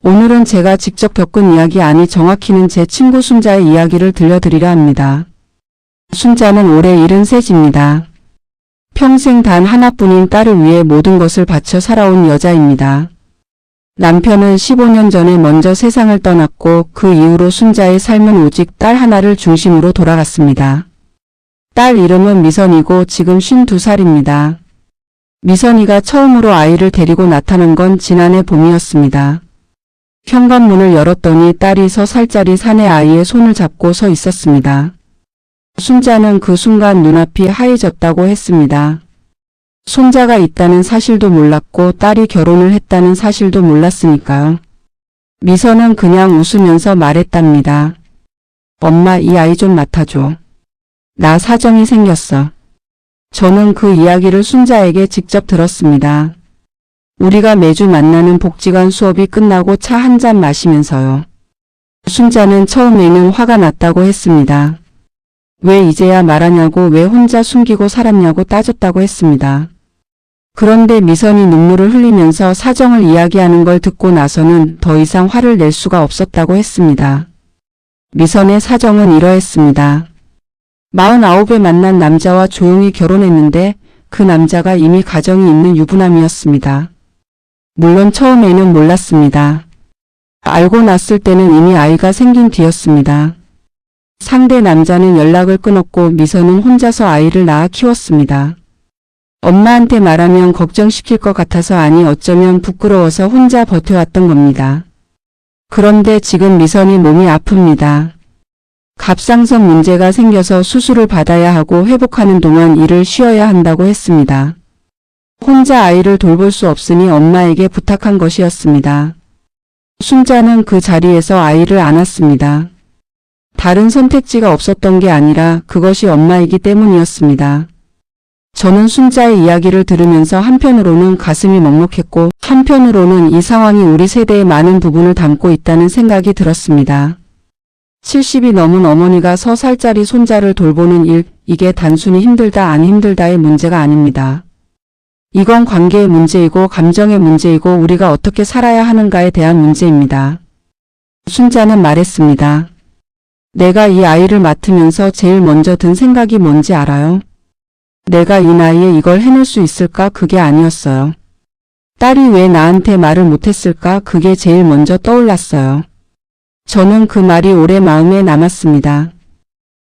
오늘은 제가 직접 겪은 이야기 아니 정확히는 제 친구 순자의 이야기를 들려드리려 합니다. 순자는 올해 73입니다. 평생 단 하나뿐인 딸을 위해 모든 것을 바쳐 살아온 여자입니다. 남편은 15년 전에 먼저 세상을 떠났고 그 이후로 순자의 삶은 오직 딸 하나를 중심으로 돌아갔습니다. 딸 이름은 미선이고 지금 52살입니다. 미선이가 처음으로 아이를 데리고 나타난 건 지난해 봄이었습니다. 현관문을 열었더니 딸이 6살짜리 사내 아이의 손을 잡고 서 있었습니다. 순자는 그 순간 눈앞이 하얘졌다고 했습니다. 손자가 있다는 사실도 몰랐고 딸이 결혼을 했다는 사실도 몰랐으니까요. 미선은 그냥 웃으면서 말했답니다. 엄마, 이 아이 좀 맡아줘. 나 사정이 생겼어. 저는 그 이야기를 순자에게 직접 들었습니다. 우리가 매주 만나는 복지관 수업이 끝나고 차 한 잔 마시면서요. 순자는 처음에는 화가 났다고 했습니다. 왜 이제야 말하냐고, 왜 혼자 숨기고 살았냐고 따졌다고 했습니다. 그런데 미선이 눈물을 흘리면서 사정을 이야기하는 걸 듣고 나서는 더 이상 화를 낼 수가 없었다고 했습니다. 미선의 사정은 이러했습니다. 49에 만난 남자와 조용히 결혼했는데 그 남자가 이미 가정이 있는 유부남이었습니다. 물론 처음에는 몰랐습니다. 알고 났을 때는 이미 아이가 생긴 뒤였습니다. 상대 남자는 연락을 끊었고 미선은 혼자서 아이를 낳아 키웠습니다. 엄마한테 말하면 걱정시킬 것 같아서 아니 어쩌면 부끄러워서 혼자 버텨왔던 겁니다. 그런데 지금 미선이 몸이 아픕니다. 갑상선 문제가 생겨서 수술을 받아야 하고 회복하는 동안 일을 쉬어야 한다고 했습니다. 혼자 아이를 돌볼 수 없으니 엄마에게 부탁한 것이었습니다. 순자는 그 자리에서 아이를 안았습니다. 다른 선택지가 없었던 게 아니라 그것이 엄마이기 때문이었습니다. 저는 순자의 이야기를 들으면서 한편으로는 가슴이 먹먹했고 한편으로는 이 상황이 우리 세대의 많은 부분을 담고 있다는 생각이 들었습니다. 70이 넘은 어머니가 6살짜리 손자를 돌보는 일, 이게 단순히 힘들다 안 힘들다의 문제가 아닙니다. 이건 관계의 문제이고 감정의 문제이고 우리가 어떻게 살아야 하는가에 대한 문제입니다. 순자는 말했습니다. 내가 이 아이를 맡으면서 제일 먼저 든 생각이 뭔지 알아요? 내가 이 나이에 이걸 해낼 수 있을까? 그게 아니었어요. 딸이 왜 나한테 말을 못했을까? 그게 제일 먼저 떠올랐어요. 저는 그 말이 오래 마음에 남았습니다.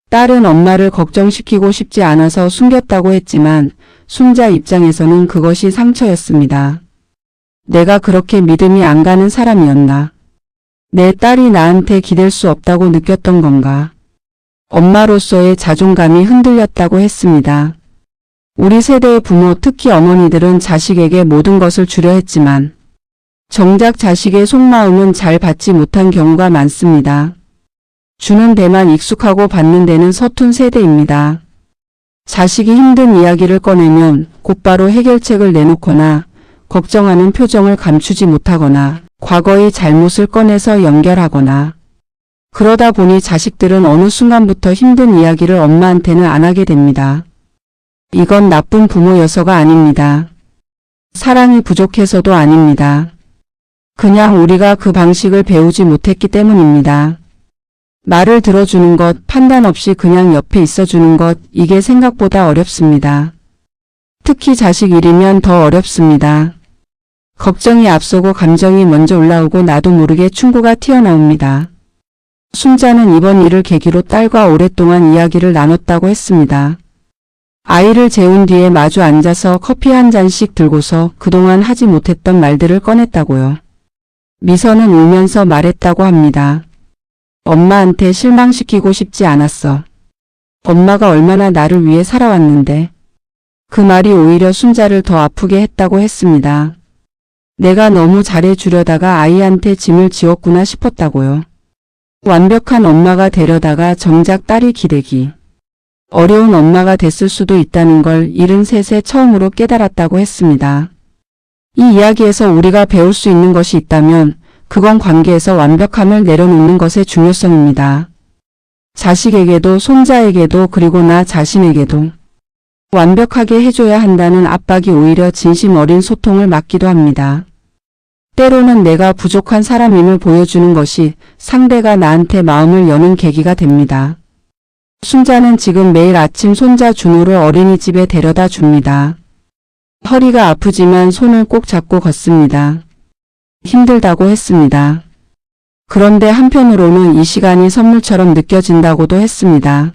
딸은 엄마를 걱정시키고 싶지 않아서 숨겼다고 했지만 순자 입장에서는 그것이 상처였습니다. 내가 그렇게 믿음이 안 가는 사람이었나? 내 딸이 나한테 기댈 수 없다고 느꼈던 건가? 엄마로서의 자존감이 흔들렸다고 했습니다. 우리 세대의 부모, 특히 어머니들은 자식에게 모든 것을 주려 했지만 정작 자식의 속마음은 잘 받지 못한 경우가 많습니다. 주는 데만 익숙하고 받는 데는 서툰 세대입니다. 자식이 힘든 이야기를 꺼내면 곧바로 해결책을 내놓거나 걱정하는 표정을 감추지 못하거나 과거의 잘못을 꺼내서 연결하거나 그러다 보니 자식들은 어느 순간부터 힘든 이야기를 엄마한테는 안 하게 됩니다. 이건 나쁜 부모여서가 아닙니다. 사랑이 부족해서도 아닙니다. 그냥 우리가 그 방식을 배우지 못했기 때문입니다. 말을 들어주는 것, 판단 없이 그냥 옆에 있어주는 것, 이게 생각보다 어렵습니다. 특히 자식 일이면 더 어렵습니다. 걱정이 앞서고 감정이 먼저 올라오고 나도 모르게 충고가 튀어나옵니다. 순자는 이번 일을 계기로 딸과 오랫동안 이야기를 나눴다고 했습니다. 아이를 재운 뒤에 마주 앉아서 커피 한 잔씩 들고서 그동안 하지 못했던 말들을 꺼냈다고요. 미선은 울면서 말했다고 합니다. 엄마한테 실망시키고 싶지 않았어. 엄마가 얼마나 나를 위해 살아왔는데. 그 말이 오히려 순자를 더 아프게 했다고 했습니다. 내가 너무 잘해주려다가 아이한테 짐을 지었구나 싶었다고요. 완벽한 엄마가 되려다가 정작 딸이 기대기. 어려운 엄마가 됐을 수도 있다는 걸 73세 처음으로 깨달았다고 했습니다. 이 이야기에서 우리가 배울 수 있는 것이 있다면 그건 관계에서 완벽함을 내려놓는 것의 중요성입니다. 자식에게도 손자에게도 그리고 나 자신에게도 완벽하게 해줘야 한다는 압박이 오히려 진심 어린 소통을 막기도 합니다. 때로는 내가 부족한 사람임을 보여주는 것이 상대가 나한테 마음을 여는 계기가 됩니다. 순자는 지금 매일 아침 손자 준호를 어린이집에 데려다 줍니다. 허리가 아프지만 손을 꼭 잡고 걷습니다. 힘들다고 했습니다. 그런데 한편으로는 이 시간이 선물처럼 느껴진다고도 했습니다.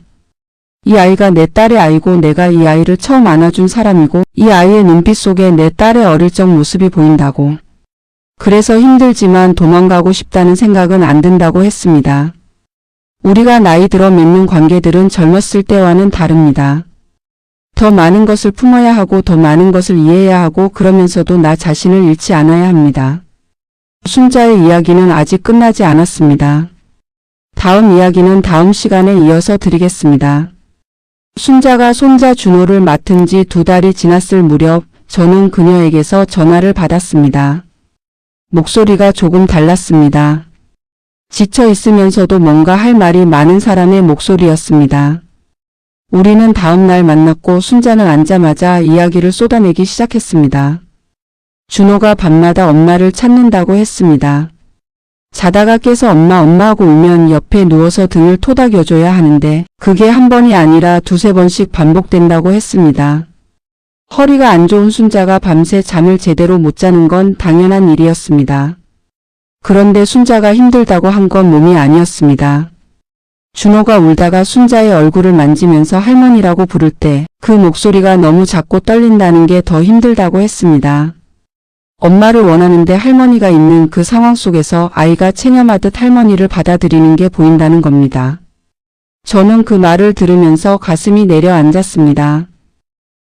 이 아이가 내 딸의 아이고 내가 이 아이를 처음 안아준 사람이고 이 아이의 눈빛 속에 내 딸의 어릴 적 모습이 보인다고. 그래서 힘들지만 도망가고 싶다는 생각은 안 든다고 했습니다. 우리가 나이 들어 맺는 관계들은 젊었을 때와는 다릅니다. 더 많은 것을 품어야 하고 더 많은 것을 이해해야 하고 그러면서도 나 자신을 잃지 않아야 합니다. 순자의 이야기는 아직 끝나지 않았습니다. 다음 이야기는 다음 시간에 이어서 드리겠습니다. 순자가 손자 준호를 맡은 지 2달이 지났을 무렵 저는 그녀에게서 전화를 받았습니다. 목소리가 조금 달랐습니다. 지쳐 있으면서도 뭔가 할 말이 많은 사람의 목소리였습니다. 우리는 다음 날 만났고 순자는 앉자마자 이야기를 쏟아내기 시작했습니다. 준호가 밤마다 엄마를 찾는다고 했습니다. 자다가 깨서 엄마 하고 울면 옆에 누워서 등을 토닥여줘야 하는데 그게 한 번이 아니라 2~3번씩 반복된다고 했습니다. 허리가 안 좋은 순자가 밤새 잠을 제대로 못 자는 건 당연한 일이었습니다. 그런데 순자가 힘들다고 한 건 몸이 아니었습니다. 준호가 울다가 순자의 얼굴을 만지면서 할머니라고 부를 때 그 목소리가 너무 작고 떨린다는 게 더 힘들다고 했습니다. 엄마를 원하는데 할머니가 있는 그 상황 속에서 아이가 체념하듯 할머니를 받아들이는 게 보인다는 겁니다. 저는 그 말을 들으면서 가슴이 내려앉았습니다.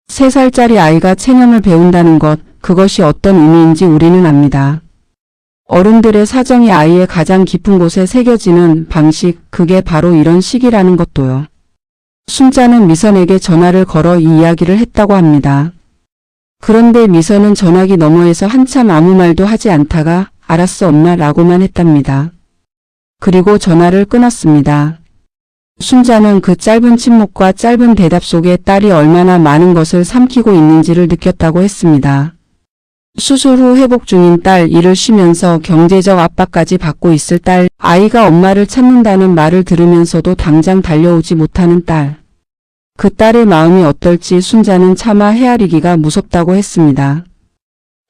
3살짜리 아이가 체념을 배운다는 것, 그것이 어떤 의미인지 우리는 압니다. 어른들의 사정이 아이의 가장 깊은 곳에 새겨지는 방식, 그게 바로 이런 식이라는 것도요. 순자는 미선에게 전화를 걸어 이 이야기를 했다고 합니다. 그런데 미선은 전화기 너머에서 한참 아무 말도 하지 않다가 알았어 엄마 라고만 했답니다. 그리고 전화를 끊었습니다. 순자는 그 짧은 침묵과 짧은 대답 속에 딸이 얼마나 많은 것을 삼키고 있는지를 느꼈다고 했습니다. 수술 후 회복 중인 딸, 일을 쉬면서 경제적 압박까지 받고 있을 딸, 아이가 엄마를 찾는다는 말을 들으면서도 당장 달려오지 못하는 딸. 그 딸의 마음이 어떨지 순자는 차마 헤아리기가 무섭다고 했습니다.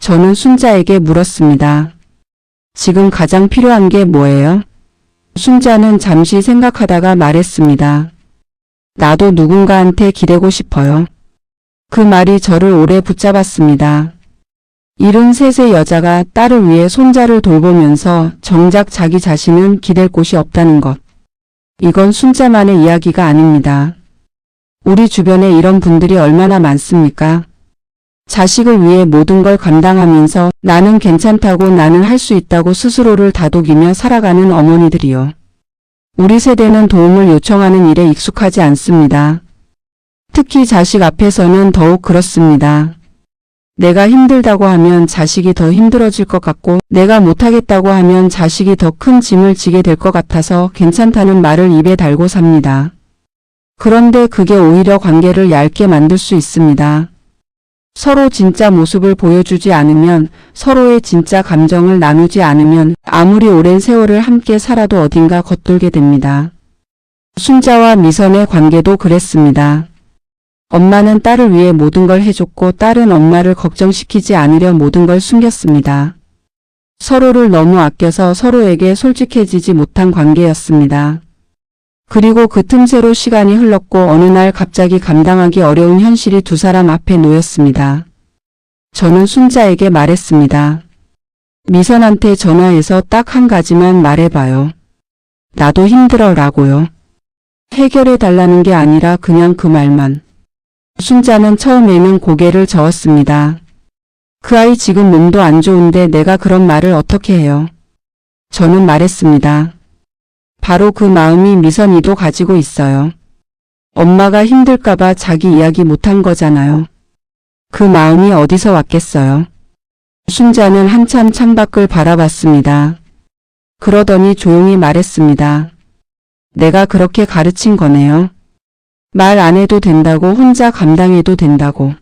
저는 순자에게 물었습니다. 지금 가장 필요한 게 뭐예요? 순자는 잠시 생각하다가 말했습니다. 나도 누군가한테 기대고 싶어요. 그 말이 저를 오래 붙잡았습니다. 73세 여자가 딸을 위해 손자를 돌보면서 정작 자기 자신은 기댈 곳이 없다는 것. 이건 순자만의 이야기가 아닙니다. 우리 주변에 이런 분들이 얼마나 많습니까? 자식을 위해 모든 걸 감당하면서 나는 괜찮다고 나는 할 수 있다고 스스로를 다독이며 살아가는 어머니들이요. 우리 세대는 도움을 요청하는 일에 익숙하지 않습니다. 특히 자식 앞에서는 더욱 그렇습니다. 내가 힘들다고 하면 자식이 더 힘들어질 것 같고 내가 못하겠다고 하면 자식이 더 큰 짐을 지게 될 것 같아서 괜찮다는 말을 입에 달고 삽니다. 그런데 그게 오히려 관계를 얇게 만들 수 있습니다. 서로 진짜 모습을 보여주지 않으면, 서로의 진짜 감정을 나누지 않으면 아무리 오랜 세월을 함께 살아도 어딘가 겉돌게 됩니다. 순자와 미선의 관계도 그랬습니다. 엄마는 딸을 위해 모든 걸 해줬고 딸은 엄마를 걱정시키지 않으려 모든 걸 숨겼습니다. 서로를 너무 아껴서 서로에게 솔직해지지 못한 관계였습니다. 그리고 그 틈새로 시간이 흘렀고 어느 날 갑자기 감당하기 어려운 현실이 두 사람 앞에 놓였습니다. 저는 순자에게 말했습니다. 미선한테 전화해서 딱 한 가지만 말해봐요. 나도 힘들어 라고요. 해결해 달라는 게 아니라 그냥 그 말만. 순자는 처음에는 고개를 저었습니다. 그 아이 지금 몸도 안 좋은데 내가 그런 말을 어떻게 해요? 저는 말했습니다. 바로 그 마음이 미선이도 가지고 있어요. 엄마가 힘들까봐 자기 이야기 못한 거잖아요. 그 마음이 어디서 왔겠어요? 순자는 한참 창밖을 바라봤습니다. 그러더니 조용히 말했습니다. 내가 그렇게 가르친 거네요. 말 안 해도 된다고 혼자 감당해도 된다고.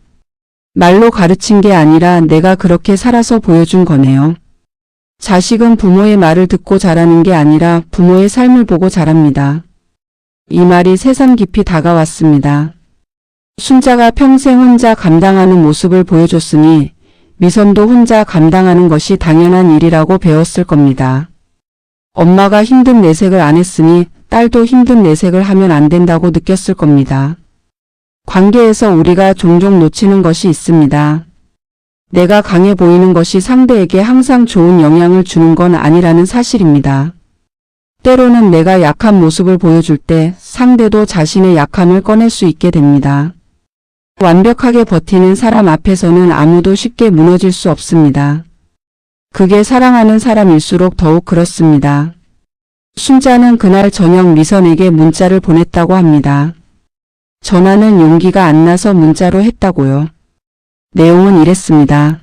말로 가르친 게 아니라 내가 그렇게 살아서 보여준 거네요. 자식은 부모의 말을 듣고 자라는 게 아니라 부모의 삶을 보고 자랍니다. 이 말이 새삼 깊이 다가왔습니다. 순자가 평생 혼자 감당하는 모습을 보여줬으니 미선도 혼자 감당하는 것이 당연한 일이라고 배웠을 겁니다. 엄마가 힘든 내색을 안 했으니 딸도 힘든 내색을 하면 안 된다고 느꼈을 겁니다. 관계에서 우리가 종종 놓치는 것이 있습니다. 내가 강해 보이는 것이 상대에게 항상 좋은 영향을 주는 건 아니라는 사실입니다. 때로는 내가 약한 모습을 보여줄 때 상대도 자신의 약함을 꺼낼 수 있게 됩니다. 완벽하게 버티는 사람 앞에서는 아무도 쉽게 무너질 수 없습니다. 그게 사랑하는 사람일수록 더욱 그렇습니다. 순자는 그날 저녁 미선에게 문자를 보냈다고 합니다. 전화는 용기가 안 나서 문자로 했다고요. 내용은 이랬습니다.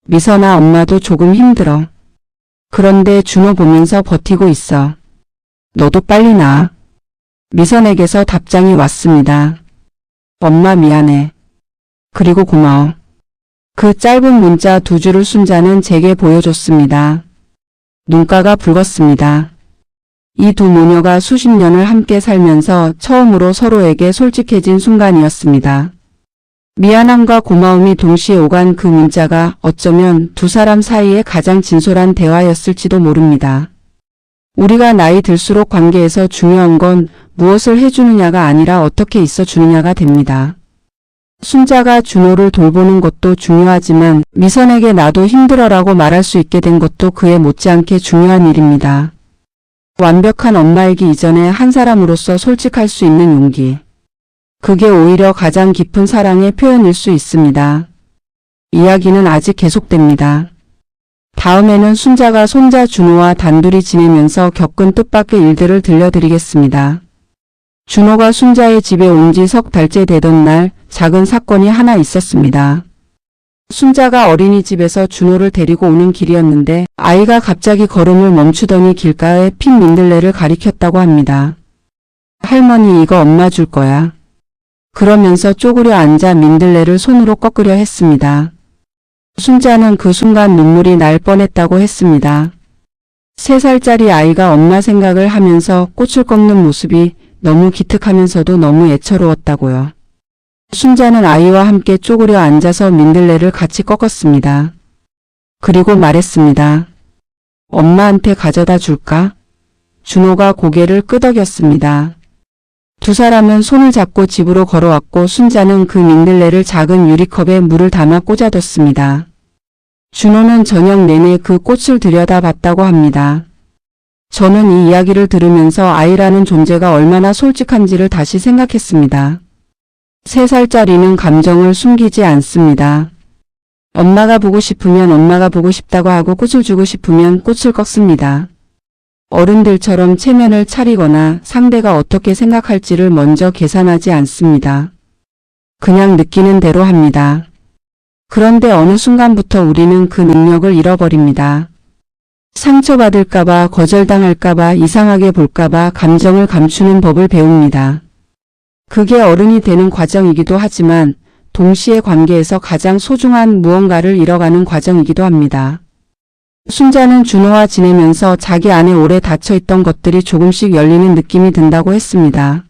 미선아, 엄마도 조금 힘들어. 그런데 준호 보면서 버티고 있어. 너도 빨리 나. 미선에게서 답장이 왔습니다. 엄마 미안해. 그리고 고마워. 그 짧은 문자 두 줄을 순자는 제게 보여줬습니다. 눈가가 붉었습니다. 이 두 모녀가 수십 년을 함께 살면서 처음으로 서로에게 솔직해진 순간이었습니다. 미안함과 고마움이 동시에 오간 그 문자가 어쩌면 두 사람 사이의 가장 진솔한 대화였을지도 모릅니다. 우리가 나이 들수록 관계에서 중요한 건 무엇을 해주느냐가 아니라 어떻게 있어주느냐가 됩니다. 순자가 준호를 돌보는 것도 중요하지만 미선에게 나도 힘들어라고 말할 수 있게 된 것도 그에 못지않게 중요한 일입니다. 완벽한 엄마이기 이전에 한 사람으로서 솔직할 수 있는 용기. 그게 오히려 가장 깊은 사랑의 표현일 수 있습니다. 이야기는 아직 계속됩니다. 다음에는 순자가 손자 준호와 단둘이 지내면서 겪은 뜻밖의 일들을 들려드리겠습니다. 준호가 순자의 집에 온 지 석 달째 되던 날 작은 사건이 하나 있었습니다. 순자가 어린이집에서 준호를 데리고 오는 길이었는데 아이가 갑자기 걸음을 멈추더니 길가에 핀 민들레를 가리켰다고 합니다. 할머니, 이거 엄마 줄 거야. 그러면서 쪼그려 앉아 민들레를 손으로 꺾으려 했습니다. 순자는 그 순간 눈물이 날 뻔했다고 했습니다. 3살짜리 아이가 엄마 생각을 하면서 꽃을 꺾는 모습이 너무 기특하면서도 너무 애처로웠다고요. 순자는 아이와 함께 쪼그려 앉아서 민들레를 같이 꺾었습니다. 그리고 말했습니다. 엄마한테 가져다 줄까? 준호가 고개를 끄덕였습니다. 두 사람은 손을 잡고 집으로 걸어왔고 순자는 그 민들레를 작은 유리컵에 물을 담아 꽂아뒀습니다. 준호는 저녁 내내 그 꽃을 들여다봤다고 합니다. 저는 이 이야기를 들으면서 아이라는 존재가 얼마나 솔직한지를 다시 생각했습니다. 3살짜리는 감정을 숨기지 않습니다. 엄마가 보고 싶으면 엄마가 보고 싶다고 하고 꽃을 주고 싶으면 꽃을 꺾습니다. 어른들처럼 체면을 차리거나 상대가 어떻게 생각할지를 먼저 계산하지 않습니다. 그냥 느끼는 대로 합니다. 그런데 어느 순간부터 우리는 그 능력을 잃어버립니다. 상처받을까봐, 거절당할까봐, 이상하게 볼까봐 감정을 감추는 법을 배웁니다. 그게 어른이 되는 과정이기도 하지만 동시에 관계에서 가장 소중한 무언가를 잃어가는 과정이기도 합니다. 순자는 준호와 지내면서 자기 안에 오래 닫혀있던 것들이 조금씩 열리는 느낌이 든다고 했습니다.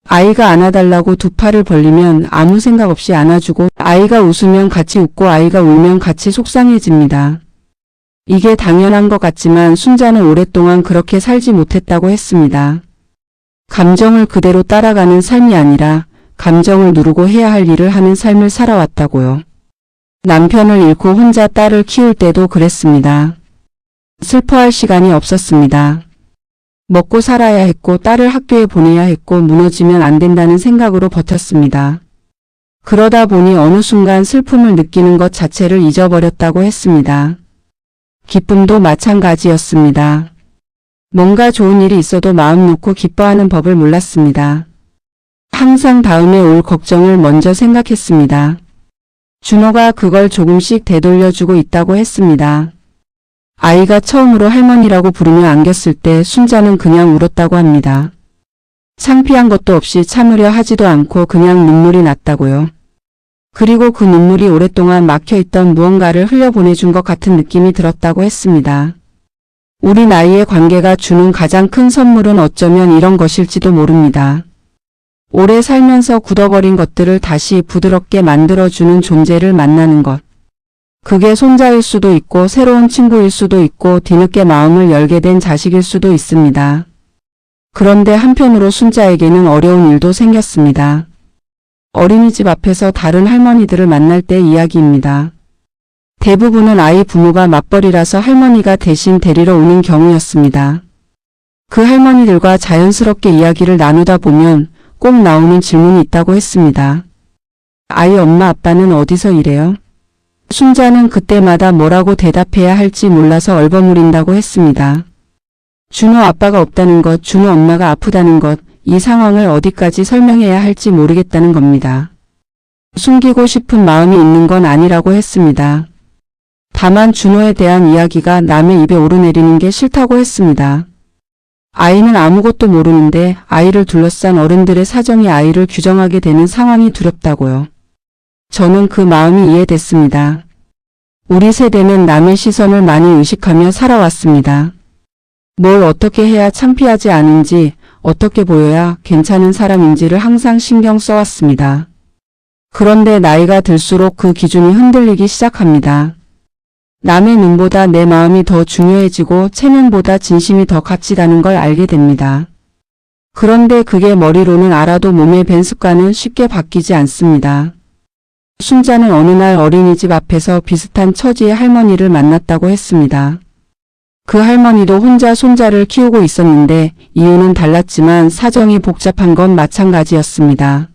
아이가 안아달라고 두 팔을 벌리면 아무 생각 없이 안아주고 아이가 웃으면 같이 웃고 아이가 울면 같이 속상해집니다. 이게 당연한 것 같지만 순자는 오랫동안 그렇게 살지 못했다고 했습니다. 감정을 그대로 따라가는 삶이 아니라 감정을 누르고 해야 할 일을 하는 삶을 살아왔다고요. 남편을 잃고 혼자 딸을 키울 때도 그랬습니다. 슬퍼할 시간이 없었습니다. 먹고 살아야 했고 딸을 학교에 보내야 했고 무너지면 안 된다는 생각으로 버텼습니다. 그러다 보니 어느 순간 슬픔을 느끼는 것 자체를 잊어버렸다고 했습니다. 기쁨도 마찬가지였습니다. 뭔가 좋은 일이 있어도 마음 놓고 기뻐하는 법을 몰랐습니다. 항상 다음에 올 걱정을 먼저 생각했습니다. 준호가 그걸 조금씩 되돌려주고 있다고 했습니다. 아이가 처음으로 할머니라고 부르며 안겼을 때 순자는 그냥 울었다고 합니다. 창피한 것도 없이 참으려 하지도 않고 그냥 눈물이 났다고요. 그리고 그 눈물이 오랫동안 막혀있던 무언가를 흘려보내준 것 같은 느낌이 들었다고 했습니다. 우리 나이의 관계가 주는 가장 큰 선물은 어쩌면 이런 것일지도 모릅니다. 오래 살면서 굳어버린 것들을 다시 부드럽게 만들어주는 존재를 만나는 것. 그게 손자일 수도 있고 새로운 친구일 수도 있고 뒤늦게 마음을 열게 된 자식일 수도 있습니다. 그런데 한편으로 순자에게는 어려운 일도 생겼습니다. 어린이집 앞에서 다른 할머니들을 만날 때 이야기입니다. 대부분은 아이 부모가 맞벌이라서 할머니가 대신 데리러 오는 경우였습니다. 그 할머니들과 자연스럽게 이야기를 나누다 보면 꼭 나오는 질문이 있다고 했습니다. 아이 엄마 아빠는 어디서 일해요? 순자는 그때마다 뭐라고 대답해야 할지 몰라서 얼버무린다고 했습니다. 준호 아빠가 없다는 것, 준호 엄마가 아프다는 것, 이 상황을 어디까지 설명해야 할지 모르겠다는 겁니다. 숨기고 싶은 마음이 있는 건 아니라고 했습니다. 다만 준호에 대한 이야기가 남의 입에 오르내리는 게 싫다고 했습니다. 아이는 아무것도 모르는데 아이를 둘러싼 어른들의 사정이 아이를 규정하게 되는 상황이 두렵다고요. 저는 그 마음이 이해됐습니다. 우리 세대는 남의 시선을 많이 의식하며 살아왔습니다. 뭘 어떻게 해야 창피하지 않은지, 어떻게 보여야 괜찮은 사람인지를 항상 신경 써왔습니다. 그런데 나이가 들수록 그 기준이 흔들리기 시작합니다. 남의 눈보다 내 마음이 더 중요해지고 체면보다 진심이 더 값지다는 걸 알게 됩니다. 그런데 그게 머리로는 알아도 몸의 밴 습관은 쉽게 바뀌지 않습니다. 순자는 어느 날 어린이집 앞에서 비슷한 처지의 할머니를 만났다고 했습니다. 그 할머니도 혼자 손자를 키우고 있었는데 이유는 달랐지만 사정이 복잡한 건 마찬가지였습니다.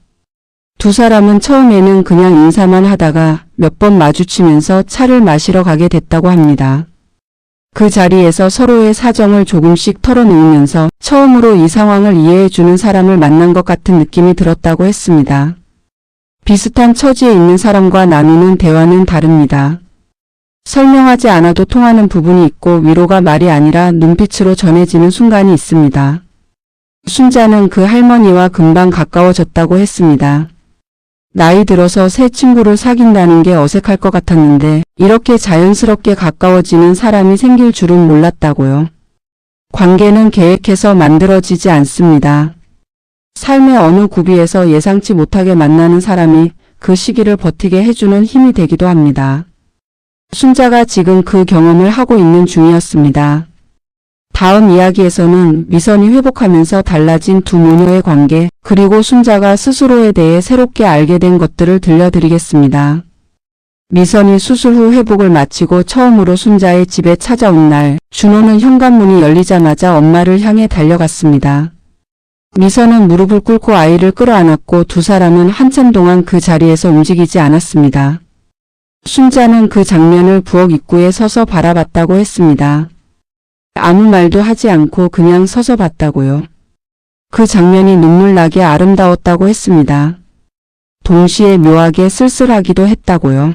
두 사람은 처음에는 그냥 인사만 하다가 몇 번 마주치면서 차를 마시러 가게 됐다고 합니다. 그 자리에서 서로의 사정을 조금씩 털어놓으면서 처음으로 이 상황을 이해해주는 사람을 만난 것 같은 느낌이 들었다고 했습니다. 비슷한 처지에 있는 사람과 나누는 대화는 다릅니다. 설명하지 않아도 통하는 부분이 있고 위로가 말이 아니라 눈빛으로 전해지는 순간이 있습니다. 순자는 그 할머니와 금방 가까워졌다고 했습니다. 나이 들어서 새 친구를 사귄다는 게 어색할 것 같았는데 이렇게 자연스럽게 가까워지는 사람이 생길 줄은 몰랐다고요. 관계는 계획해서 만들어지지 않습니다. 삶의 어느 구비에서 예상치 못하게 만나는 사람이 그 시기를 버티게 해주는 힘이 되기도 합니다. 순자가 지금 그 경험을 하고 있는 중이었습니다. 다음 이야기에서는 미선이 회복하면서 달라진 두 모녀의 관계, 그리고 순자가 스스로에 대해 새롭게 알게 된 것들을 들려드리겠습니다. 미선이 수술 후 회복을 마치고 처음으로 순자의 집에 찾아온 날, 준호는 현관문이 열리자마자 엄마를 향해 달려갔습니다. 미선은 무릎을 꿇고 아이를 끌어안았고 두 사람은 한참 동안 그 자리에서 움직이지 않았습니다. 순자는 그 장면을 부엌 입구에 서서 바라봤다고 했습니다. 아무 말도 하지 않고 그냥 서서 봤다고요. 그 장면이 눈물나게 아름다웠다고 했습니다. 동시에 묘하게 쓸쓸하기도 했다고요.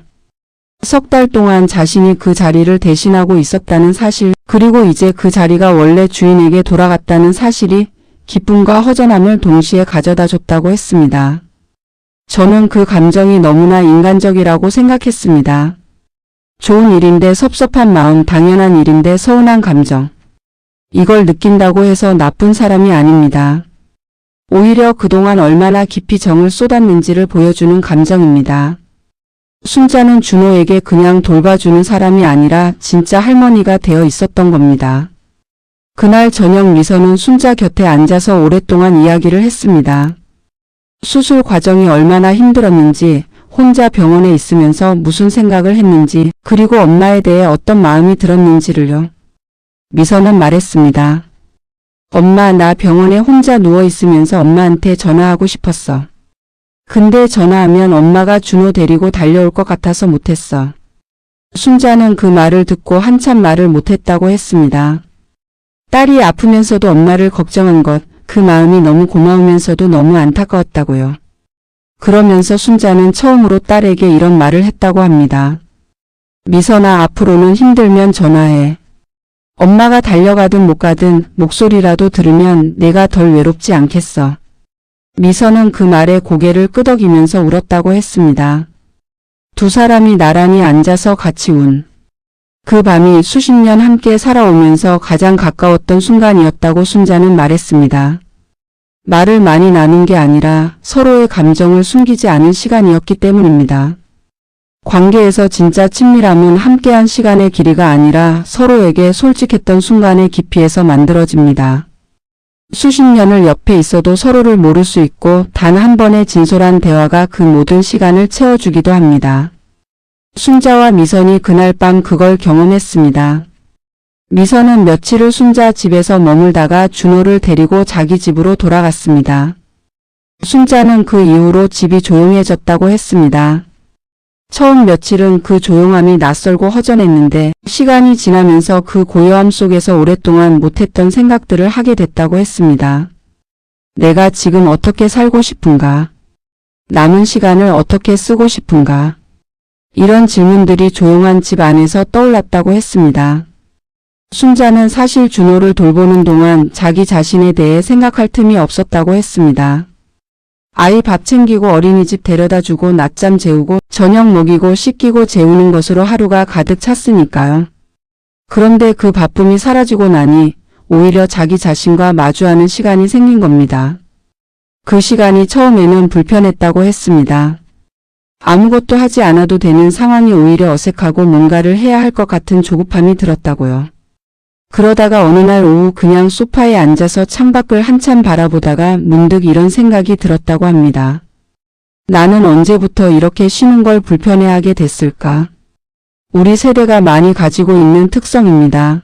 석 달 동안 자신이 그 자리를 대신하고 있었다는 사실, 그리고 이제 그 자리가 원래 주인에게 돌아갔다는 사실이 기쁨과 허전함을 동시에 가져다 줬다고 했습니다. 저는 그 감정이 너무나 인간적이라고 생각했습니다. 좋은 일인데 섭섭한 마음, 당연한 일인데 서운한 감정. 이걸 느낀다고 해서 나쁜 사람이 아닙니다. 오히려 그동안 얼마나 깊이 정을 쏟았는지를 보여주는 감정입니다. 순자는 준호에게 그냥 돌봐주는 사람이 아니라 진짜 할머니가 되어 있었던 겁니다. 그날 저녁 미선은 순자 곁에 앉아서 오랫동안 이야기를 했습니다. 수술 과정이 얼마나 힘들었는지, 혼자 병원에 있으면서 무슨 생각을 했는지, 그리고 엄마에 대해 어떤 마음이 들었는지를요. 미선은 말했습니다. 엄마, 나 병원에 혼자 누워있으면서 엄마한테 전화하고 싶었어. 근데 전화하면 엄마가 준호 데리고 달려올 것 같아서 못했어. 순자는 그 말을 듣고 한참 말을 못했다고 했습니다. 딸이 아프면서도 엄마를 걱정한 것, 그 마음이 너무 고마우면서도 너무 안타까웠다고요. 그러면서 순자는 처음으로 딸에게 이런 말을 했다고 합니다. 미선아, 앞으로는 힘들면 전화해. 엄마가 달려가든 못 가든 목소리라도 들으면 내가 덜 외롭지 않겠어. 미선은 그 말에 고개를 끄덕이면서 울었다고 했습니다. 두 사람이 나란히 앉아서 같이 운 그 밤이 수십 년 함께 살아오면서 가장 가까웠던 순간이었다고 순자는 말했습니다. 말을 많이 나눈 게 아니라 서로의 감정을 숨기지 않은 시간이었기 때문입니다. 관계에서 진짜 친밀함은 함께한 시간의 길이가 아니라 서로에게 솔직했던 순간의 깊이에서 만들어집니다. 수십 년을 옆에 있어도 서로를 모를 수 있고 단 한 번의 진솔한 대화가 그 모든 시간을 채워주기도 합니다. 순자와 미선이 그날 밤 그걸 경험했습니다. 미선은 며칠을 순자 집에서 머물다가 준호를 데리고 자기 집으로 돌아갔습니다. 순자는 그 이후로 집이 조용해졌다고 했습니다. 처음 며칠은 그 조용함이 낯설고 허전했는데 시간이 지나면서 그 고요함 속에서 오랫동안 못했던 생각들을 하게 됐다고 했습니다. 내가 지금 어떻게 살고 싶은가? 남은 시간을 어떻게 쓰고 싶은가? 이런 질문들이 조용한 집 안에서 떠올랐다고 했습니다. 순자는 사실 준호를 돌보는 동안 자기 자신에 대해 생각할 틈이 없었다고 했습니다. 아이 밥 챙기고 어린이집 데려다주고 낮잠 재우고 저녁 먹이고 씻기고 재우는 것으로 하루가 가득 찼으니까요. 그런데 그 바쁨이 사라지고 나니 오히려 자기 자신과 마주하는 시간이 생긴 겁니다. 그 시간이 처음에는 불편했다고 했습니다. 아무것도 하지 않아도 되는 상황이 오히려 어색하고 뭔가를 해야 할 것 같은 조급함이 들었다고요. 그러다가 어느 날 오후 그냥 소파에 앉아서 창밖을 한참 바라보다가 문득 이런 생각이 들었다고 합니다. 나는 언제부터 이렇게 쉬는 걸 불편해하게 됐을까? 우리 세대가 많이 가지고 있는 특성입니다.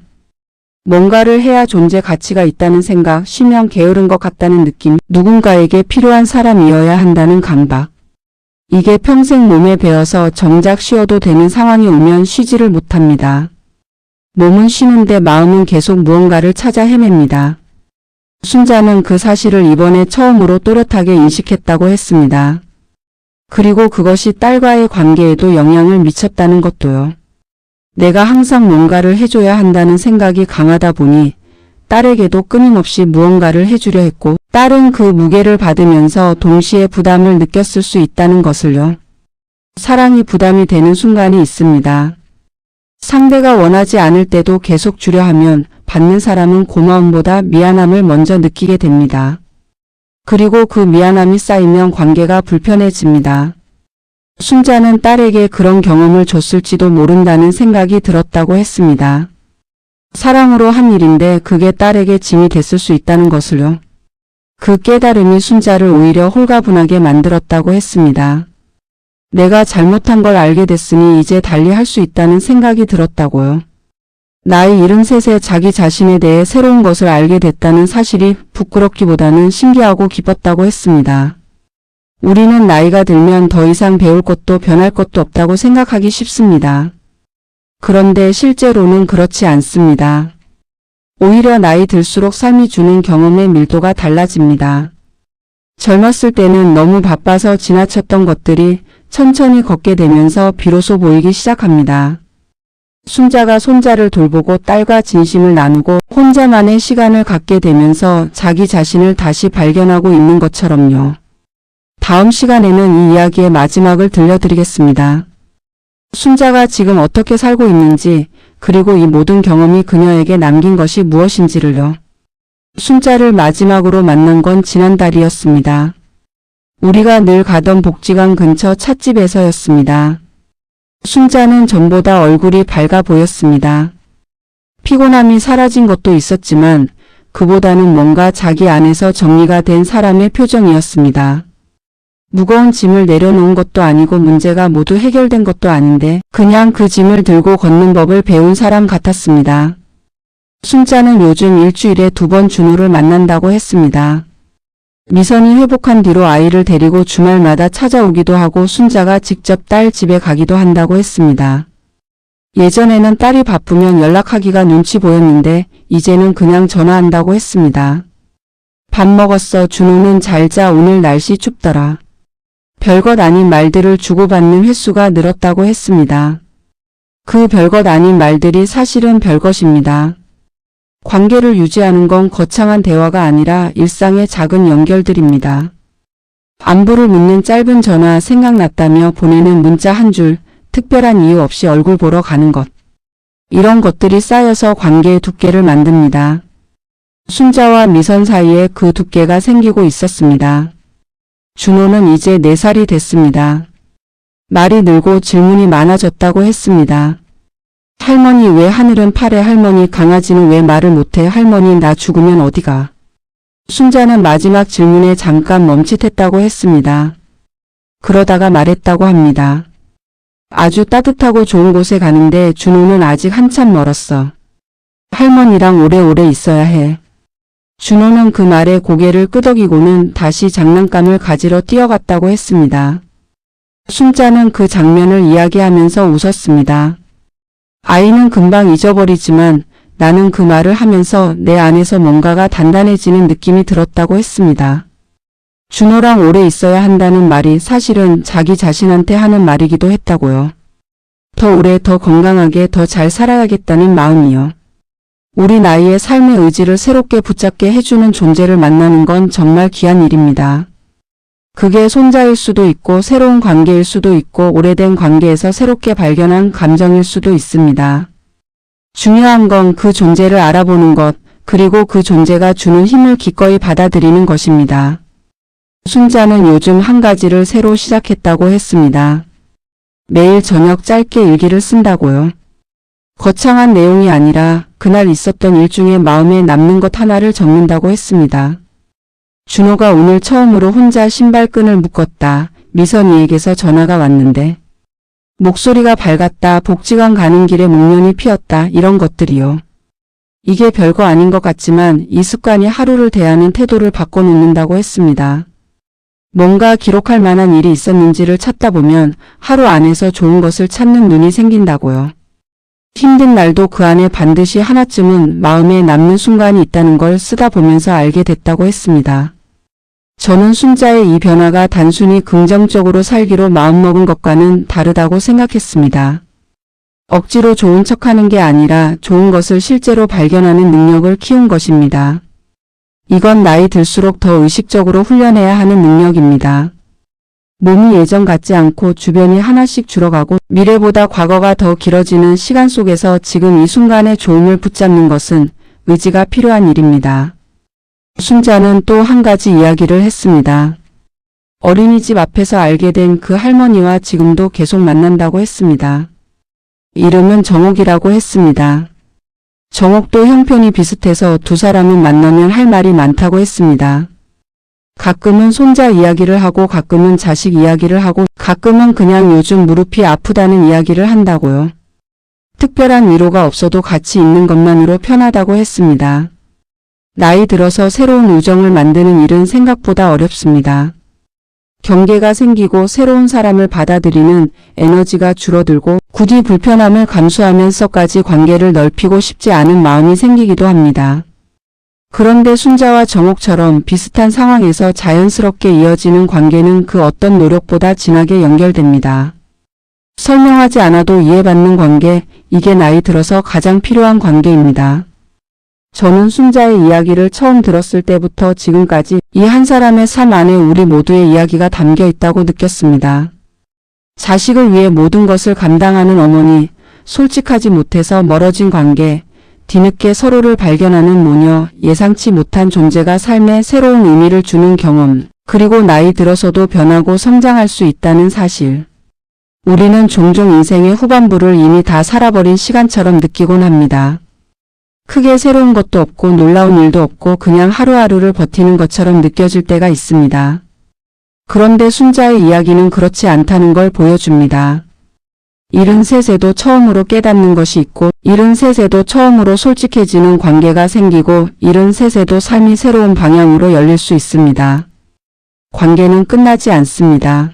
뭔가를 해야 존재 가치가 있다는 생각, 쉬면 게으른 것 같다는 느낌, 누군가에게 필요한 사람이어야 한다는 강박. 이게 평생 몸에 배어서 정작 쉬어도 되는 상황이 오면 쉬지를 못합니다. 몸은 쉬는데 마음은 계속 무언가를 찾아 헤맵니다. 순자는 그 사실을 이번에 처음으로 또렷하게 인식했다고 했습니다. 그리고 그것이 딸과의 관계에도 영향을 미쳤다는 것도요. 내가 항상 뭔가를 해줘야 한다는 생각이 강하다 보니 딸에게도 끊임없이 무언가를 해주려 했고 딸은 그 무게를 받으면서 동시에 부담을 느꼈을 수 있다는 것을요. 사랑이 부담이 되는 순간이 있습니다. 상대가 원하지 않을 때도 계속 주려 하면 받는 사람은 고마움보다 미안함을 먼저 느끼게 됩니다. 그리고 그 미안함이 쌓이면 관계가 불편해집니다. 순자는 딸에게 그런 경험을 줬을지도 모른다는 생각이 들었다고 했습니다. 사랑으로 한 일인데 그게 딸에게 짐이 됐을 수 있다는 것을요. 그 깨달음이 순자를 오히려 홀가분하게 만들었다고 했습니다. 내가 잘못한 걸 알게 됐으니 이제 달리 할 수 있다는 생각이 들었다고요. 나이 73에 자기 자신에 대해 새로운 것을 알게 됐다는 사실이 부끄럽기보다는 신기하고 기뻤다고 했습니다. 우리는 나이가 들면 더 이상 배울 것도 변할 것도 없다고 생각하기 쉽습니다. 그런데 실제로는 그렇지 않습니다. 오히려 나이 들수록 삶이 주는 경험의 밀도가 달라집니다. 젊었을 때는 너무 바빠서 지나쳤던 것들이 천천히 걷게 되면서 비로소 보이기 시작합니다. 순자가 손자를 돌보고 딸과 진심을 나누고 혼자만의 시간을 갖게 되면서 자기 자신을 다시 발견하고 있는 것처럼요. 다음 시간에는 이 이야기의 마지막을 들려드리겠습니다. 순자가 지금 어떻게 살고 있는지 그리고 이 모든 경험이 그녀에게 남긴 것이 무엇인지를요. 순자를 마지막으로 만난 건 지난달이었습니다. 우리가 늘 가던 복지관 근처 찻집에서였습니다. 순자는 전보다 얼굴이 밝아 보였습니다. 피곤함이 사라진 것도 있었지만 그보다는 뭔가 자기 안에서 정리가 된 사람의 표정이었습니다. 무거운 짐을 내려놓은 것도 아니고 문제가 모두 해결된 것도 아닌데 그냥 그 짐을 들고 걷는 법을 배운 사람 같았습니다. 순자는 요즘 일주일에 2번 준호를 만난다고 했습니다. 미선이 회복한 뒤로 아이를 데리고 주말마다 찾아오기도 하고 순자가 직접 딸 집에 가기도 한다고 했습니다. 예전에는 딸이 바쁘면 연락하기가 눈치 보였는데 이제는 그냥 전화한다고 했습니다. 밥 먹었어? 준호는 잘 자. 오늘 날씨 춥더라. 별것 아닌 말들을 주고받는 횟수가 늘었다고 했습니다. 그 별것 아닌 말들이 사실은 별것입니다. 관계를 유지하는 건 거창한 대화가 아니라 일상의 작은 연결들입니다. 안부를 묻는 짧은 전화 생각났다며 보내는 문자 한 줄, 특별한 이유 없이 얼굴 보러 가는 것. 이런 것들이 쌓여서 관계의 두께를 만듭니다. 순자와 미선 사이에 그 두께가 생기고 있었습니다. 준호는 이제 4살이 됐습니다. 말이 늘고 질문이 많아졌다고 했습니다. 할머니 왜 하늘은 파래, 할머니 강아지는 왜 말을 못해, 할머니 나 죽으면 어디가. 순자는 마지막 질문에 잠깐 멈칫했다고 했습니다. 그러다가 말했다고 합니다. 아주 따뜻하고 좋은 곳에 가는데 준호는 아직 한참 멀었어. 할머니랑 오래오래 있어야 해. 준호는 그 말에 고개를 끄덕이고는 다시 장난감을 가지러 뛰어갔다고 했습니다. 순자는 그 장면을 이야기하면서 웃었습니다. 아이는 금방 잊어버리지만 나는 그 말을 하면서 내 안에서 뭔가가 단단해지는 느낌이 들었다고 했습니다. 준호랑 오래 있어야 한다는 말이 사실은 자기 자신한테 하는 말이기도 했다고요. 더 오래, 더 건강하게, 더 잘 살아야겠다는 마음이요. 우리 나이에 삶의 의지를 새롭게 붙잡게 해주는 존재를 만나는 건 정말 귀한 일입니다. 그게 손자일 수도 있고 새로운 관계일 수도 있고 오래된 관계에서 새롭게 발견한 감정일 수도 있습니다. 중요한 건 그 존재를 알아보는 것, 그리고 그 존재가 주는 힘을 기꺼이 받아들이는 것입니다. 순자는 요즘 한 가지를 새로 시작했다고 했습니다. 매일 저녁 짧게 일기를 쓴다고요. 거창한 내용이 아니라 그날 있었던 일 중에 마음에 남는 것 하나를 적는다고 했습니다. 준호가 오늘 처음으로 혼자 신발끈을 묶었다. 미선이에게서 전화가 왔는데 목소리가 밝았다. 복지관 가는 길에 목련이 피었다. 이런 것들이요. 이게 별거 아닌 것 같지만 이 습관이 하루를 대하는 태도를 바꿔놓는다고 했습니다. 뭔가 기록할 만한 일이 있었는지를 찾다 보면 하루 안에서 좋은 것을 찾는 눈이 생긴다고요. 힘든 날도 그 안에 반드시 하나쯤은 마음에 남는 순간이 있다는 걸 쓰다 보면서 알게 됐다고 했습니다. 저는 순자의 이 변화가 단순히 긍정적으로 살기로 마음먹은 것과는 다르다고 생각했습니다. 억지로 좋은 척하는 게 아니라 좋은 것을 실제로 발견하는 능력을 키운 것입니다. 이건 나이 들수록 더 의식적으로 훈련해야 하는 능력입니다. 몸이 예전 같지 않고 주변이 하나씩 줄어가고 미래보다 과거가 더 길어지는 시간 속에서 지금 이 순간의 좋음을 붙잡는 것은 의지가 필요한 일입니다. 순자는 또 한 가지 이야기를 했습니다. 어린이집 앞에서 알게 된 그 할머니와 지금도 계속 만난다고 했습니다. 이름은 정옥이라고 했습니다. 정옥도 형편이 비슷해서 두 사람은 만나면 할 말이 많다고 했습니다. 가끔은 손자 이야기를 하고 가끔은 자식 이야기를 하고 가끔은 그냥 요즘 무릎이 아프다는 이야기를 한다고요. 특별한 위로가 없어도 같이 있는 것만으로 편하다고 했습니다. 나이 들어서 새로운 우정을 만드는 일은 생각보다 어렵습니다. 경계가 생기고 새로운 사람을 받아들이는 에너지가 줄어들고 굳이 불편함을 감수하면서까지 관계를 넓히고 싶지 않은 마음이 생기기도 합니다. 그런데 순자와 정옥처럼 비슷한 상황에서 자연스럽게 이어지는 관계는 그 어떤 노력보다 진하게 연결됩니다. 설명하지 않아도 이해받는 관계, 이게 나이 들어서 가장 필요한 관계입니다. 저는 순자의 이야기를 처음 들었을 때부터 지금까지 이 한 사람의 삶 안에 우리 모두의 이야기가 담겨 있다고 느꼈습니다. 자식을 위해 모든 것을 감당하는 어머니, 솔직하지 못해서 멀어진 관계, 뒤늦게 서로를 발견하는 모녀, 예상치 못한 존재가 삶에 새로운 의미를 주는 경험, 그리고 나이 들어서도 변하고 성장할 수 있다는 사실. 우리는 종종 인생의 후반부를 이미 다 살아버린 시간처럼 느끼곤 합니다. 크게 새로운 것도 없고 놀라운 일도 없고 그냥 하루하루를 버티는 것처럼 느껴질 때가 있습니다. 그런데 순자의 이야기는 그렇지 않다는 걸 보여줍니다. 73에도 처음으로 깨닫는 것이 있고 73에도 처음으로 솔직해지는 관계가 생기고 73에도 삶이 새로운 방향으로 열릴 수 있습니다. 관계는 끝나지 않습니다.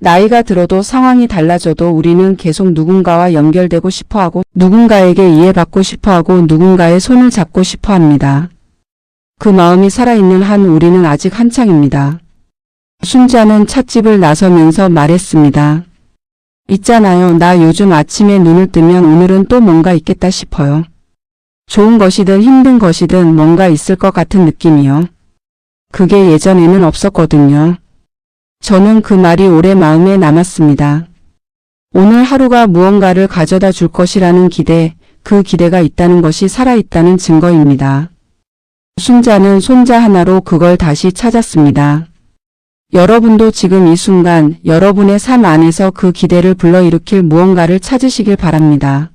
나이가 들어도 상황이 달라져도 우리는 계속 누군가와 연결되고 싶어하고 누군가에게 이해받고 싶어하고 누군가의 손을 잡고 싶어합니다. 그 마음이 살아있는 한 우리는 아직 한창입니다. 순자는 찻집을 나서면서 말했습니다. 있잖아요. 나 요즘 아침에 눈을 뜨면 오늘은 또 뭔가 있겠다 싶어요. 좋은 것이든 힘든 것이든 뭔가 있을 것 같은 느낌이요. 그게 예전에는 없었거든요. 저는 그 말이 오래 마음에 남았습니다. 오늘 하루가 무언가를 가져다 줄 것이라는 기대, 그 기대가 있다는 것이 살아있다는 증거입니다. 순자는 손자 하나로 그걸 다시 찾았습니다. 여러분도 지금 이 순간 여러분의 삶 안에서 그 기대를 불러일으킬 무언가를 찾으시길 바랍니다.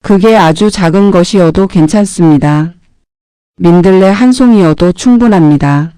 그게 아주 작은 것이어도 괜찮습니다. 민들레 한 송이여도 충분합니다.